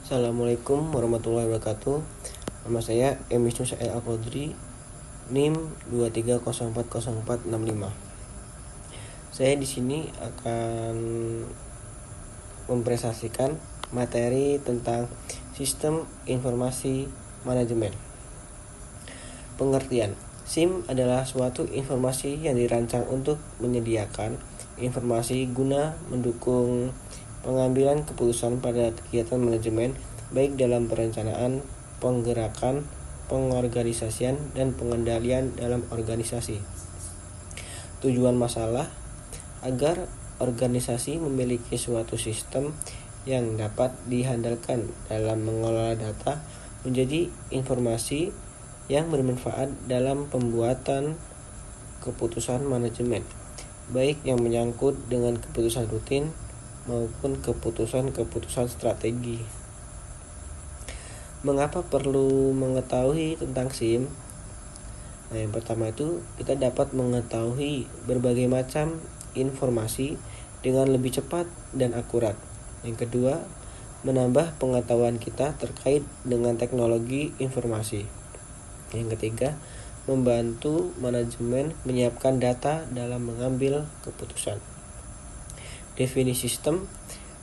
Assalamualaikum warahmatullahi wabarakatuh. Nama saya M. Wisnu Syail Al-Qadri, NIM 23040465. Saya di sini akan mempresentasikan materi tentang sistem informasi manajemen. Pengertian: SIM adalah suatu informasi yang dirancang untuk menyediakan informasi guna mendukung pengambilan keputusan pada kegiatan manajemen, baik dalam perencanaan, penggerakan, pengorganisasian, dan pengendalian dalam organisasi. Tujuan masalah agar organisasi memiliki suatu sistem yang dapat diandalkan dalam mengelola data menjadi informasi yang bermanfaat dalam pembuatan keputusan manajemen, baik yang menyangkut dengan keputusan rutin maupun keputusan-keputusan strategi. Mengapa perlu mengetahui tentang SIM? Yang pertama itu kita dapat mengetahui berbagai macam informasi dengan lebih cepat dan akurat. Yang kedua, menambah pengetahuan kita terkait dengan teknologi informasi. Yang ketiga, membantu manajemen menyiapkan data dalam mengambil keputusan. Definisi sistem: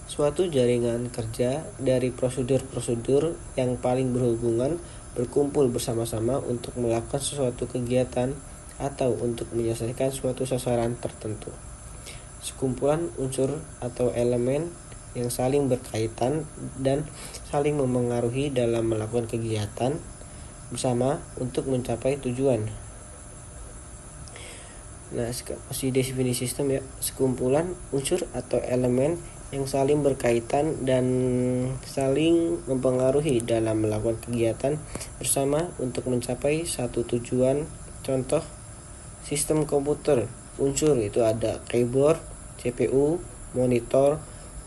suatu jaringan kerja dari prosedur-prosedur yang paling berhubungan berkumpul bersama-sama untuk melakukan sesuatu kegiatan atau untuk menyelesaikan suatu sasaran tertentu. Sekumpulan unsur atau elemen yang saling berkaitan dan saling memengaruhi dalam melakukan kegiatan bersama untuk mencapai tujuan. Nah, masih definisi sistem ya, sekumpulan unsur atau elemen yang saling berkaitan dan saling mempengaruhi dalam melakukan kegiatan bersama untuk mencapai satu tujuan. Contoh, sistem komputer. Unsur itu ada keyboard, CPU, monitor,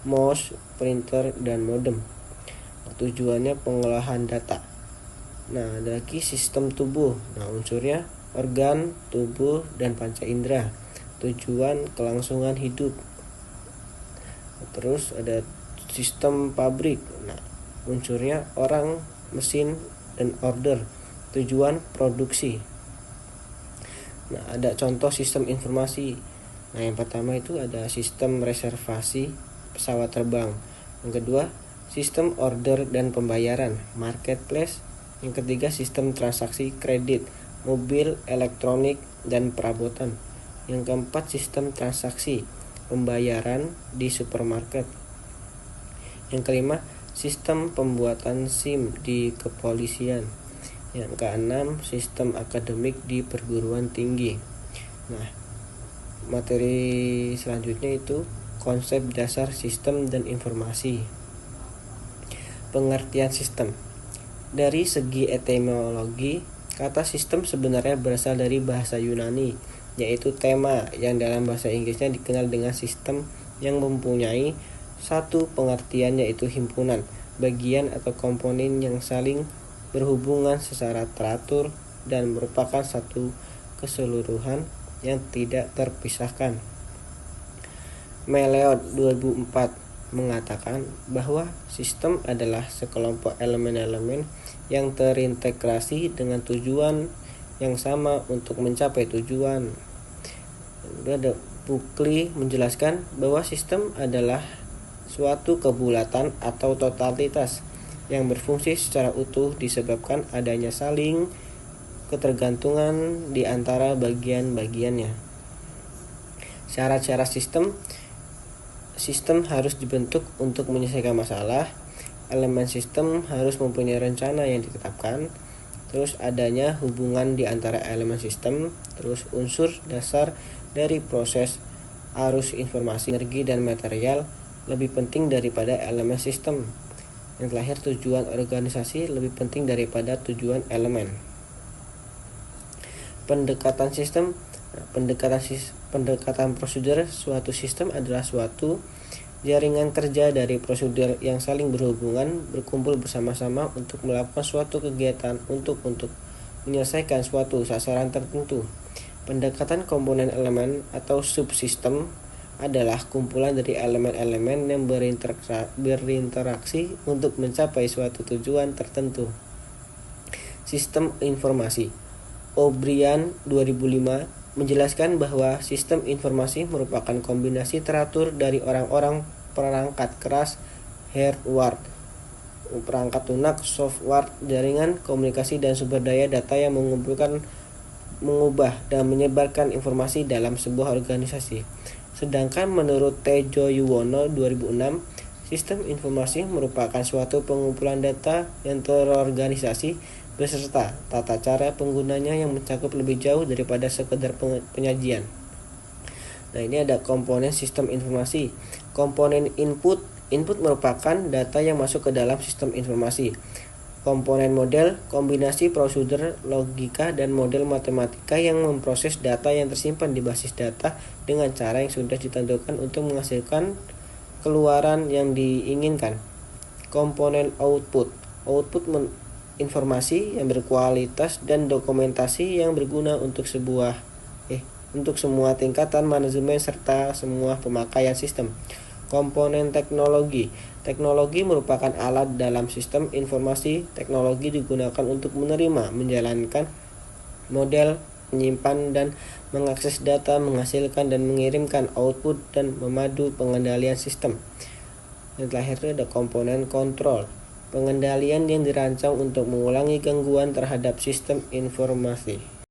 mouse, printer, dan modem. Tujuannya pengolahan data. Nah, ada lagi sistem tubuh. Nah, unsurnya organ, tubuh, dan panca indera. Tujuan kelangsungan hidup. Terus ada sistem pabrik. Nah, unsurnya orang, mesin, dan order. Tujuan produksi. Nah, ada contoh sistem informasi. Nah, yang pertama itu ada sistem reservasi pesawat terbang. Yang kedua, sistem order dan pembayaran, marketplace. Yang ketiga, sistem transaksi kredit, mobil, elektronik, dan perabotan. Yang keempat, sistem transaksi pembayaran di supermarket. Yang kelima, sistem pembuatan SIM di kepolisian. Yang keenam, sistem akademik di perguruan tinggi. Nah, materi selanjutnya itu konsep dasar sistem dan informasi. Pengertian sistem. Dari segi etimologi, kata sistem sebenarnya berasal dari bahasa Yunani, yaitu tema, yang dalam bahasa Inggrisnya dikenal dengan sistem, yang mempunyai satu pengertian yaitu himpunan, bagian atau komponen yang saling berhubungan secara teratur dan merupakan satu keseluruhan yang tidak terpisahkan. Meleot 2004 mengatakan bahwa sistem adalah sekelompok elemen-elemen yang terintegrasi dengan tujuan yang sama untuk mencapai tujuan. Ada Buckley menjelaskan bahwa sistem adalah suatu kebulatan atau totalitas yang berfungsi secara utuh disebabkan adanya saling ketergantungan di antara bagian-bagiannya. Syarat-syarat sistem harus dibentuk untuk menyelesaikan masalah. Elemen sistem harus mempunyai rencana yang ditetapkan. Terus adanya hubungan di antara elemen sistem. Terus unsur dasar dari proses arus informasi, energi, dan material lebih penting daripada elemen sistem. Yang terakhir, tujuan organisasi lebih penting daripada tujuan elemen. Pendekatan sistem. Pendekatan prosedur suatu sistem adalah suatu jaringan kerja dari prosedur yang saling berhubungan berkumpul bersama-sama untuk melakukan suatu kegiatan untuk menyelesaikan suatu sasaran tertentu. Pendekatan komponen elemen atau subsistem adalah kumpulan dari elemen-elemen yang berinteraksi untuk mencapai suatu tujuan tertentu. Sistem informasi. O'Brien 2005 menjelaskan bahwa sistem informasi merupakan kombinasi teratur dari orang-orang perangkat keras, hardware, perangkat lunak, software, jaringan, komunikasi, dan sumber daya data yang mengumpulkan, mengubah, dan menyebarkan informasi dalam sebuah organisasi. Sedangkan menurut Tejo Yuwono 2006, sistem informasi merupakan suatu pengumpulan data yang terorganisasi beserta tata cara penggunanya yang mencakup lebih jauh daripada sekedar penyajian. Nah, ini ada komponen sistem informasi. Komponen input. Input merupakan data yang masuk ke dalam sistem informasi. Komponen model, kombinasi prosedur, logika, dan model matematika yang memproses data yang tersimpan di basis data dengan cara yang sudah ditentukan untuk menghasilkan keluaran yang diinginkan. Komponen output. Output informasi yang berkualitas dan dokumentasi yang berguna untuk semua tingkatan manajemen serta semua pemakaian sistem. Komponen teknologi. Teknologi merupakan alat dalam sistem informasi. Teknologi digunakan untuk menerima, menjalankan model, menyimpan dan mengakses data, menghasilkan dan mengirimkan output, dan memadu pengendalian sistem. Yang terakhir itu ada komponen kontrol. Pengendalian yang dirancang untuk mengulangi gangguan terhadap sistem informasi.